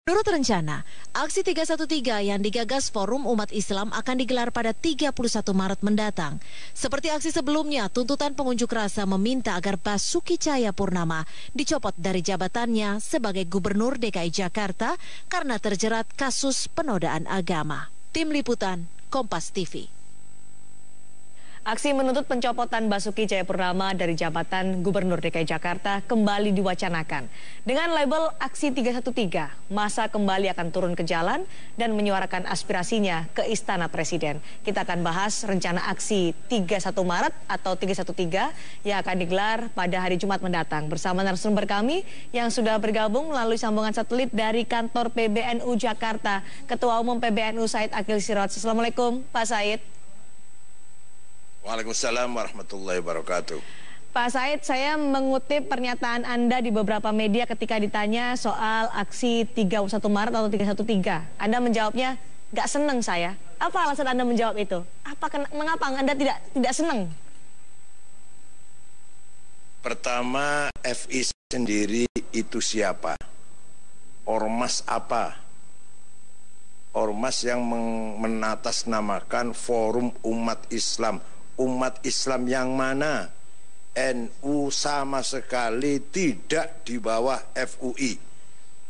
Menurut rencana, aksi 313 yang digagas Forum Umat Islam akan digelar pada 31 Maret mendatang. Seperti aksi sebelumnya, tuntutan pengunjuk rasa meminta agar Basuki Cahayapurnama dicopot dari jabatannya sebagai Gubernur DKI Jakarta karena terjerat kasus penodaan agama. Tim Liputan, Kompas TV. Aksi menuntut pencopotan Basuki Cahayapurnama dari jabatan Gubernur DKI Jakarta kembali diwacanakan. Dengan label Aksi 313, massa kembali akan turun ke jalan dan menyuarakan aspirasinya ke Istana Presiden. Kita akan bahas rencana aksi 31 Maret atau 313 yang akan digelar pada hari Jumat mendatang. Bersama narasumber kami yang sudah bergabung melalui sambungan satelit dari kantor PBNU Jakarta, Ketua Umum PBNU Said Akil Sirot. Assalamualaikum Pak Said. Waalaikumsalam warahmatullahi wabarakatuh. Pak Said, saya mengutip pernyataan Anda di beberapa media ketika ditanya soal aksi 31 Maret atau 313. Anda menjawabnya, nggak seneng saya. Apa alasan Anda menjawab itu? Mengapa Anda tidak seneng? Pertama, FI sendiri itu siapa? Ormas apa? Ormas yang menatasnamakan Forum Umat Islam. Umat Islam yang mana? NU sama sekali tidak di bawah FUI.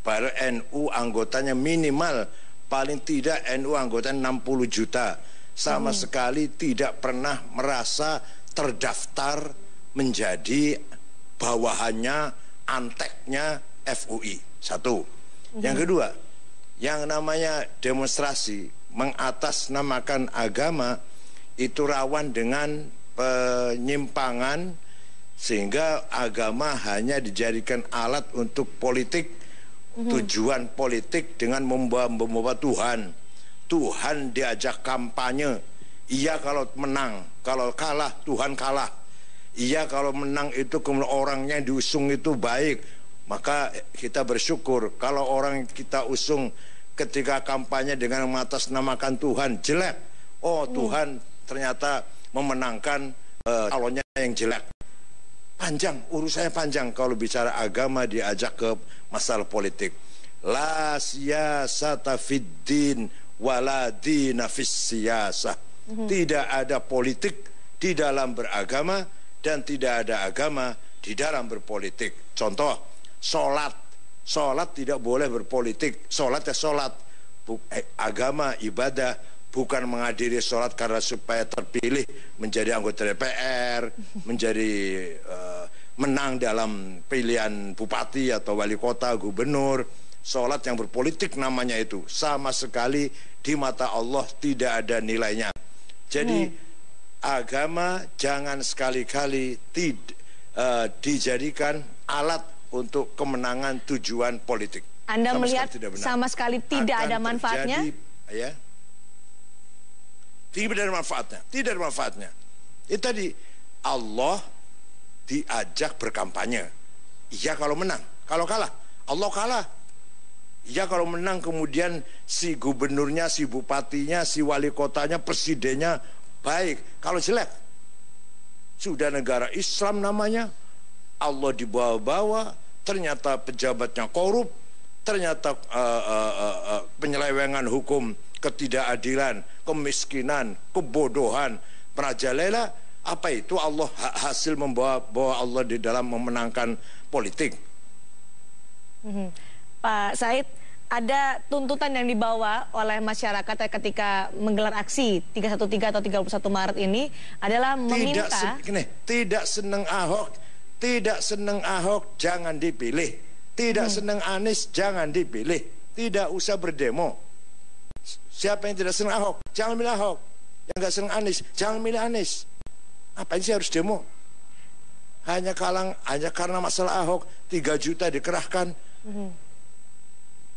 Baru NU anggotanya minimal, paling tidak NU anggotanya 60 juta. Sama sekali tidak pernah merasa terdaftar menjadi bawahannya, anteknya FUI. Satu. Yang kedua, yang namanya demonstrasi mengatasnamakan agama itu rawan dengan penyimpangan sehingga agama hanya dijadikan alat untuk politik, tujuan politik dengan membawa Tuhan. Tuhan diajak kampanye. Iya kalau menang, kalau kalah Tuhan kalah. Iya kalau menang itu kemudian orangnya diusung itu baik, maka kita bersyukur. Kalau orang kita usung ketika kampanye dengan mengatasnamakan Tuhan jelek, oh Tuhan ternyata memenangkan calonnya yang jelek. Panjang, urusannya panjang kalau bicara agama diajak ke masalah politik. La siyasata fid din wala dina fis siyasah. Tidak ada politik di dalam beragama dan tidak ada agama di dalam berpolitik. Contoh, sholat. Sholat tidak boleh berpolitik. Sholat ya sholat. Agama, ibadah. Bukan menghadiri sholat karena supaya terpilih menjadi anggota DPR, menjadi menang dalam pilihan bupati atau wali kota, gubernur. Sholat yang berpolitik namanya itu. Sama sekali di mata Allah tidak ada nilainya. Jadi agama jangan sekali-kali dijadikan alat untuk kemenangan tujuan politik. Anda melihat sama sekali tidak ada manfaatnya? Ya. Tidak ada manfaatnya, tidak ada manfaatnya. Itu tadi Allah diajak berkampanye. Iya kalau menang, kalau kalah Allah kalah. Iya kalau menang kemudian si gubernurnya, si bupatinya, si wali kotanya, presidennya baik. Kalau jelek, sudah negara Islam namanya, Allah dibawa-bawa, ternyata pejabatnya korup, ternyata penyelewengan hukum, ketidakadilan, kemiskinan, kebodohan, merajalela. Apa itu Allah hasil membawa Allah di dalam memenangkan politik? Pak Said, ada tuntutan yang dibawa oleh masyarakat ketika menggelar aksi 313 atau 31 Maret ini adalah meminta tidak senang Ahok jangan dipilih, tidak senang Anies jangan dipilih, tidak usah berdemo. Siapa yang tidak senang Ahok, jangan milih Ahok. Yang nggak senang Anies, jangan milih Anies. Apa sih harus demo? Hanya karena masalah Ahok, 3 juta dikerahkan.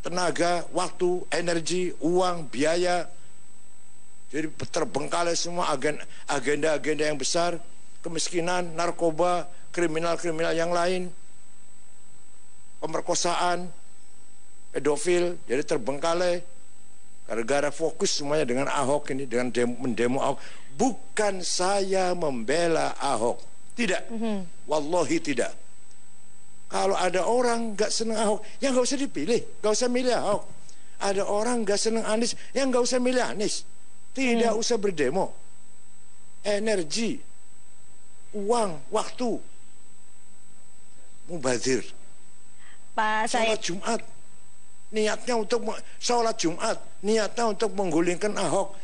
Tenaga, waktu, energi, uang, biaya. Jadi terbengkalai semua agenda-agenda yang besar. Kemiskinan, narkoba, kriminal-kriminal yang lain. Pemerkosaan, pedofil, jadi terbengkalai. Gara-gara fokus semuanya dengan Ahok ini, dengan mendemo Ahok. Bukan saya membela Ahok. Tidak. Wallahi tidak. Kalau ada orang nggak seneng Ahok, ya nggak usah dipilih, nggak usah milih Ahok. Ada orang nggak seneng Anies, ya nggak usah milih Anies. Tidak usah berdemo. Energi, uang, waktu, mubazir. Pak Sholat Said. Jumat, niatnya untuk sholat Jumat, niatnya untuk menggulingkan Ahok.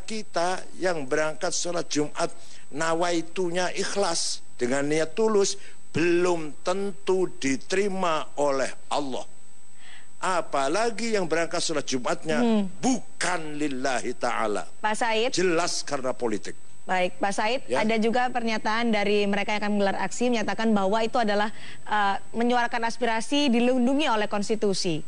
Kita yang berangkat sholat Jumat, nawaitunya ikhlas dengan niat tulus, belum tentu diterima oleh Allah. Apalagi yang berangkat sholat Jumatnya bukan lillahi ta'ala. Pak Said. Jelas karena politik. Baik, Pak Said, Ya. ada juga pernyataan dari mereka yang akan menggelar aksi menyatakan bahwa itu adalah menyuarakan aspirasi dilindungi oleh konstitusi.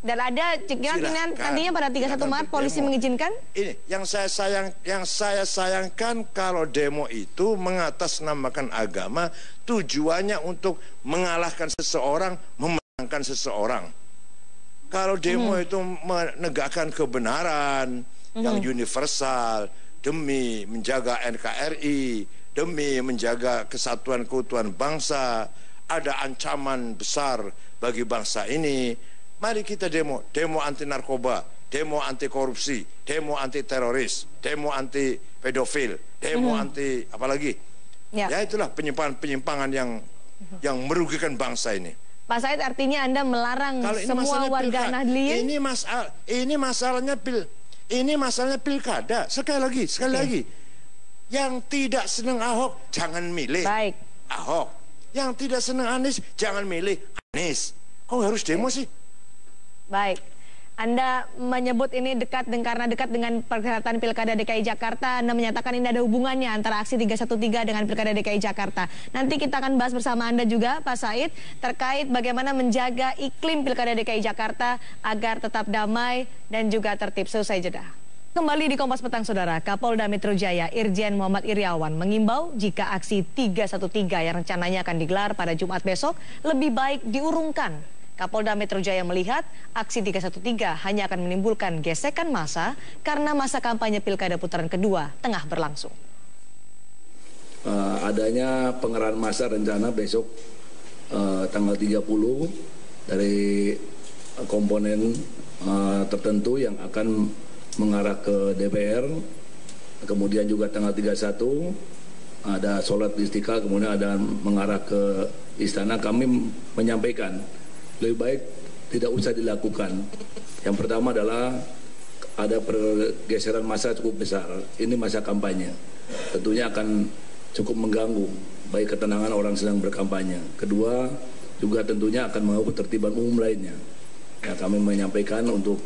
Dan ada kemungkinan nantinya pada 31 Maret polisi mengizinkan? Ini yang saya sayangkan kalau demo itu mengatasnamakan agama, tujuannya untuk mengalahkan seseorang, memenangkan seseorang. Kalau demo itu menegakkan kebenaran yang universal demi menjaga NKRI, demi menjaga kesatuan keutuhan bangsa, ada ancaman besar bagi bangsa ini. Mari kita demo anti narkoba, demo anti korupsi, demo anti teroris, demo anti pedofil, demo anti apalagi. Ya itulah penyimpangan yang merugikan bangsa ini. Pak Said, artinya Anda melarang semua warga Nahdliyin? Ini masalahnya pilkada. Sekali lagi. Yang tidak senang Ahok jangan milih Ahok. Yang tidak senang Anies jangan milih Anies. Kok harus demo sih? Baik, Anda menyebut ini karena dekat dengan perhelatan Pilkada DKI Jakarta. Anda menyatakan ini ada hubungannya antara aksi 313 dengan Pilkada DKI Jakarta. Nanti kita akan bahas bersama Anda juga, Pak Said, terkait bagaimana menjaga iklim Pilkada DKI Jakarta agar tetap damai dan juga tertib. Selesai jeda. Kembali di Kompas Petang, Saudara. Kapolda Metro Jaya Irjen Muhammad Iriawan mengimbau jika aksi 313 yang rencananya akan digelar pada Jumat besok lebih baik diurungkan. Kapolda Metro Jaya melihat aksi 313 hanya akan menimbulkan gesekan massa karena masa kampanye Pilkada putaran kedua tengah berlangsung. Adanya pengerahan massa rencana besok tanggal 30 dari komponen tertentu yang akan mengarah ke DPR, kemudian juga tanggal 31 ada sholat di Istiqlal, kemudian ada mengarah ke istana. Kami menyampaikan lebih baik tidak usah dilakukan. Yang pertama adalah ada pergeseran massa cukup besar. Ini masa kampanye, tentunya akan cukup mengganggu baik ketenangan orang sedang berkampanye. Kedua, juga tentunya akan mengganggu ketertiban umum lainnya. Ya, kami menyampaikan untuk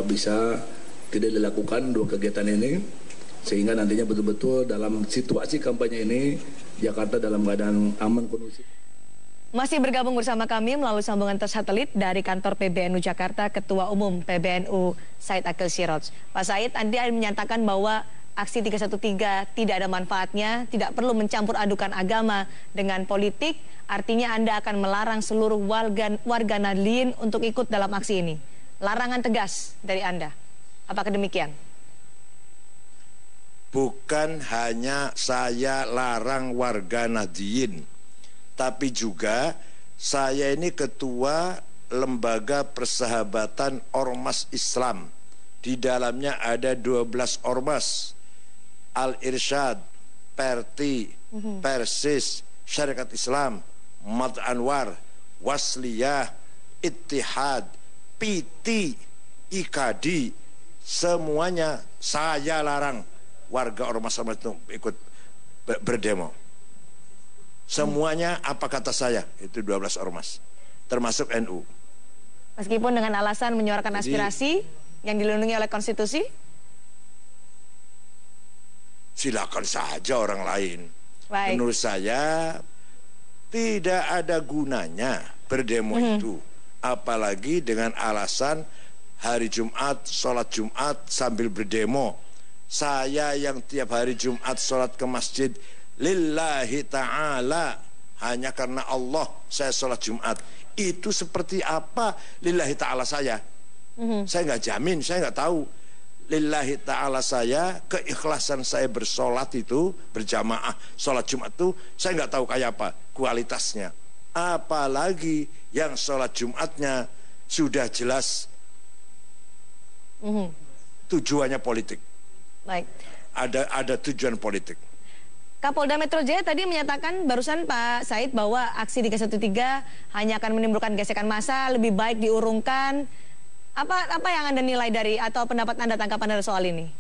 bisa tidak dilakukan dua kegiatan ini, sehingga nantinya betul-betul dalam situasi kampanye ini Jakarta dalam keadaan aman kondusif. Masih bergabung bersama kami melalui sambungan tersatelit dari kantor PBNU Jakarta, Ketua Umum PBNU Said Akil Siraj. Pak Said, Anda menyatakan bahwa aksi 313 tidak ada manfaatnya, tidak perlu mencampur adukan agama dengan politik, artinya Anda akan melarang seluruh warga Nahdliyin untuk ikut dalam aksi ini. Larangan tegas dari Anda. Apakah demikian? Bukan hanya saya larang warga Nahdliyin, tapi juga saya ini ketua Lembaga Persahabatan Ormas Islam. Di dalamnya ada 12 ormas. Al-Irsyad, Perti, Persis, Syarikat Islam, Mad Anwar, Wasliyah, Ittihad, PT, IKADI, semuanya saya larang warga ormas-ormas itu ikut berdemo. Semuanya apa kata saya, itu 12 ormas, termasuk NU. Meskipun dengan alasan menyuarakan aspirasi yang dilindungi oleh konstitusi? Silakan saja orang lain. Baik. Menurut saya tidak ada gunanya berdemo itu. Apalagi dengan alasan hari Jumat, sholat Jumat sambil berdemo. Saya yang tiap hari Jumat sholat ke masjid lillahi ta'ala, hanya karena Allah saya sholat Jumat. Itu seperti apa lillahi ta'ala saya? Saya nggak jamin, saya nggak tahu. lillahi ta'ala saya, keikhlasan saya bersolat itu, berjamaah, sholat Jumat itu, saya nggak tahu kayak apa kualitasnya. Apalagi yang sholat Jumatnya sudah jelas tujuannya politik. Baik. Ada tujuan politik. Kapolda Metro Jaya tadi menyatakan barusan Pak Said bahwa aksi 313 hanya akan menimbulkan gesekan massa, lebih baik diurungkan. Apa yang Anda nilai dari atau pendapat Anda, tanggapan Anda soal ini?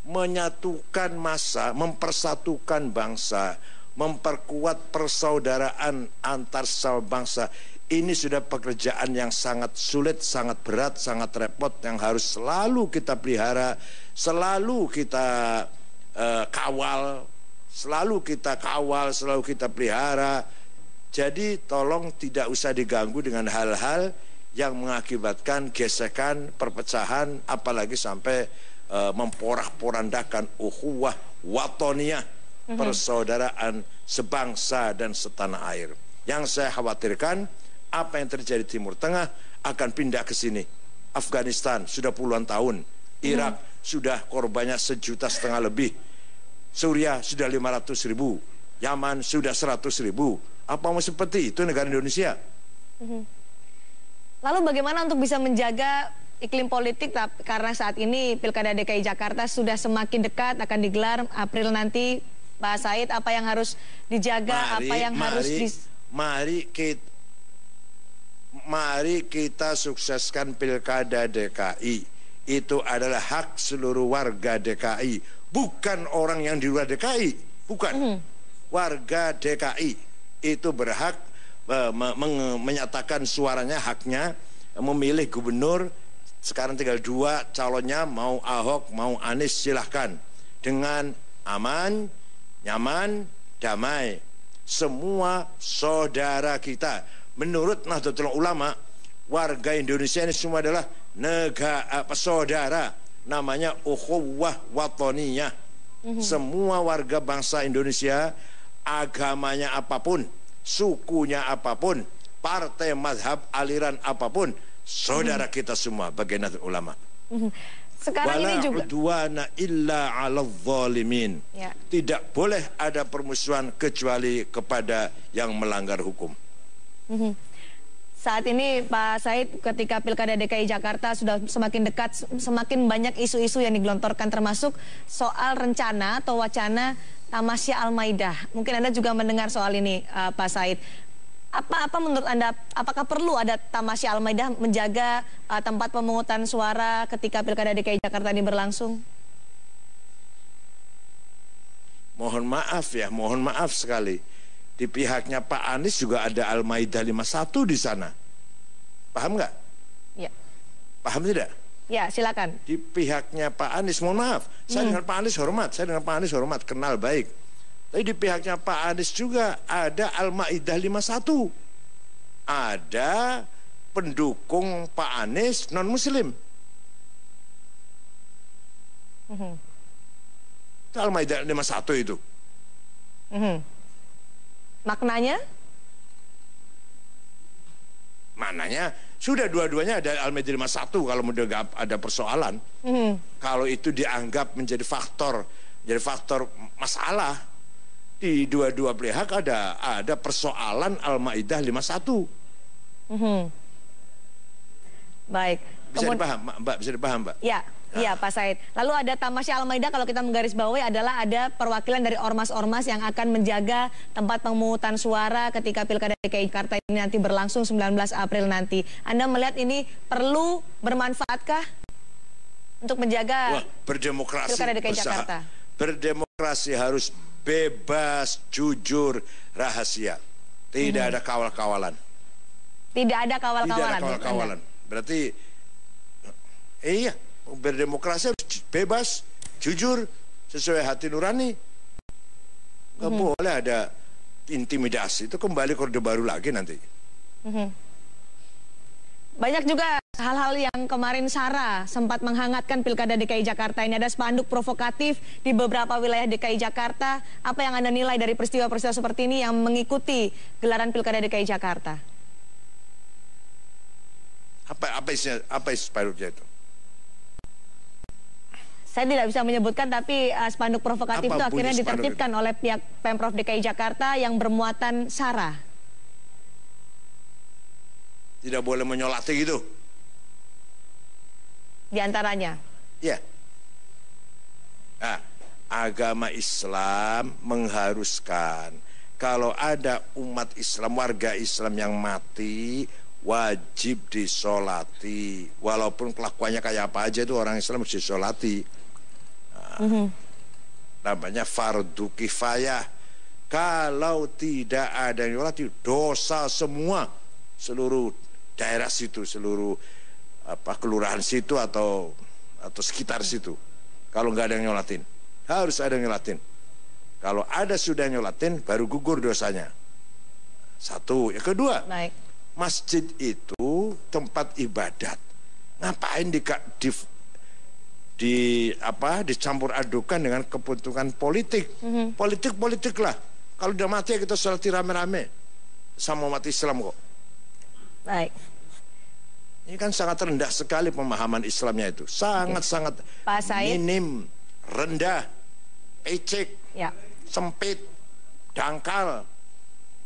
Menyatukan massa, mempersatukan bangsa, memperkuat persaudaraan antar sesama bangsa. Ini sudah pekerjaan yang sangat sulit, sangat berat, sangat repot, yang harus selalu kita pelihara, selalu kita kawal, selalu kita pelihara. Jadi tolong tidak usah diganggu dengan hal-hal yang mengakibatkan gesekan, perpecahan, apalagi sampai memporak-porandakan ukhuwah watoniyah, persaudaraan sebangsa dan setanah air. Yang saya khawatirkan, apa yang terjadi di Timur Tengah akan pindah ke sini. Afghanistan sudah puluhan tahun, Irak sudah korbannya 1,5 juta lebih, Suriah sudah 500.000, Yaman sudah 100.000. Apa mau seperti itu negara Indonesia? Lalu bagaimana untuk bisa menjaga iklim politik, karena saat ini Pilkada DKI Jakarta sudah semakin dekat, akan digelar April nanti. Pak Said, apa yang harus dijaga, Mari kita sukseskan Pilkada DKI. Itu adalah hak seluruh warga DKI, bukan orang yang di luar DKI, bukan. Warga DKI itu berhak menyatakan suaranya, haknya memilih gubernur. Sekarang tinggal 2 calonnya, mau Ahok mau Anies, silahkan dengan aman, nyaman, damai. Semua saudara kita. Menurut Nahdlatul Ulama, warga Indonesia ini semua adalah saudara. Namanya ukhuwah watoniyah. Semua warga bangsa Indonesia, agamanya apapun, sukunya apapun, partai, mazhab, aliran apapun, saudara kita semua bagi Nahdlatul Ulama. Sekarang ini juga udwana illa 'alal zalimin. Ya. Tidak boleh ada permusuhan kecuali kepada yang melanggar hukum. Saat ini Pak Said, ketika Pilkada DKI Jakarta sudah semakin dekat, semakin banyak isu-isu yang digelontorkan, termasuk soal rencana atau wacana Tamasya Al-Maidah. Mungkin Anda juga mendengar soal ini, Pak Said. Apa menurut Anda, apakah perlu ada Tamasya Al-Maidah menjaga tempat pemungutan suara ketika Pilkada DKI Jakarta ini berlangsung? Mohon maaf sekali. Di pihaknya Pak Anies juga ada Al-Maidah 51 di sana. Paham nggak? Ya. Paham tidak? Ya, silakan. Di pihaknya Pak Anies, mohon maaf, saya dengan Pak Anies hormat, kenal baik. Tapi di pihaknya Pak Anies juga ada Al-Maidah 51. Ada pendukung Pak Anies non-muslim. Al-Maidah 51 itu. Maknanya? Maknanya sudah dua-duanya ada Al-Maidah 51 kalau ada persoalan. Kalau itu dianggap menjadi faktor masalah, di dua-dua pihak ada persoalan Al-Maidah 51. Baik. Bisa dipaham, Mbak? Bisa dipaham, Mbak? Ya. Iya Pak Said. Lalu ada Tamasya Al-Maidah, kalau kita menggarisbawahi, adalah ada perwakilan dari ormas-ormas yang akan menjaga tempat pemungutan suara ketika Pilkada DKI Jakarta ini nanti berlangsung 19 April nanti. Anda melihat ini perlu bermanfaatkah untuk menjaga Pilkada DKI Jakarta? Berdemokrasi harus bebas, jujur, rahasia. Tidak ada kawal-kawalan. Tidak ada kawal-kawalan. Tidak ada kawal-kawalan. Berarti iya, berdemokrasi harus bebas, jujur, sesuai hati nurani. Nggak boleh ada intimidasi. Itu kembali ke Orde Baru lagi nanti. Banyak juga hal-hal yang kemarin SARA sempat menghangatkan Pilkada DKI Jakarta ini. Ada spanduk provokatif di beberapa wilayah DKI Jakarta. Apa yang Anda nilai dari peristiwa-peristiwa seperti ini yang mengikuti gelaran Pilkada DKI Jakarta? Apa isi spanduknya itu? Saya tidak bisa menyebutkan, tapi spanduk provokatif itu akhirnya bunyi spanduk ditertibkan oleh pihak Pemprov DKI Jakarta yang bermuatan sara. Tidak boleh menyolati gitu. Di antaranya. Ya. Nah, agama Islam mengharuskan kalau ada umat Islam, warga Islam yang mati, wajib disolati. Walaupun kelakuannya kayak apa aja, itu orang Islam harus disolati. Namanya fardu kifayah. Kalau tidak ada yang nyolati, dosa semua, seluruh daerah situ, seluruh kelurahan situ atau sekitar situ. Kalau nggak ada yang nyolatin, harus ada yang nyolatin. Kalau ada sudah nyolatin, baru gugur dosanya. Satu. Yang kedua, masjid itu tempat ibadat. Ngapain dicampur adukan dengan kepentingan politik? Politik lah. Kalau udah mati ya kita sholati rame-rame sama umat Islam kok. Baik. Ini kan sangat rendah sekali pemahaman Islamnya itu. Sangat-sangat minim, rendah, ecek, sempit, dangkal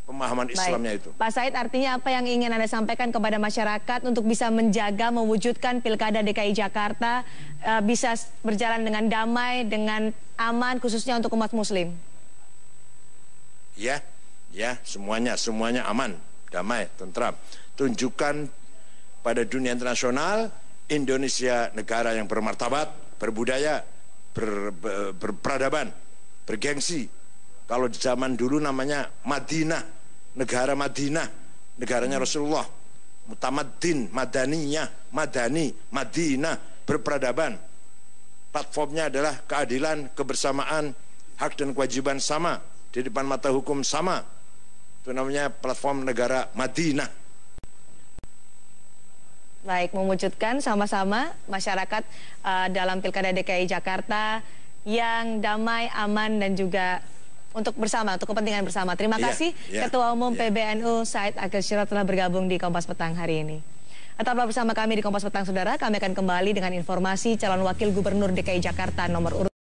pemahaman Islamnya itu. Pak Said, artinya apa yang ingin Anda sampaikan kepada masyarakat untuk bisa menjaga, mewujudkan Pilkada DKI Jakarta bisa berjalan dengan damai, dengan aman, khususnya untuk umat Muslim? Ya, semuanya aman, damai, tentram. Tunjukkan pada dunia internasional, Indonesia negara yang bermartabat, berbudaya, berperadaban, bergengsi. Kalau di zaman dulu namanya Madinah, negara Madinah, negaranya Rasulullah. Mutamaddin, Madaniyah, Madani, Madinah, berperadaban. Platformnya adalah keadilan, kebersamaan, hak dan kewajiban sama, di depan mata hukum sama. Itu namanya platform negara Madinah. Baik, mewujudkan sama-sama masyarakat dalam Pilkada DKI Jakarta yang damai, aman, dan juga untuk bersama, untuk kepentingan bersama. Terima kasih Ketua Umum PBNU Said Akhil Sirot telah bergabung di Kompas Petang hari ini. Tetaplah bersama kami di Kompas Petang, saudara. Kami akan kembali dengan informasi calon wakil gubernur DKI Jakarta nomor urut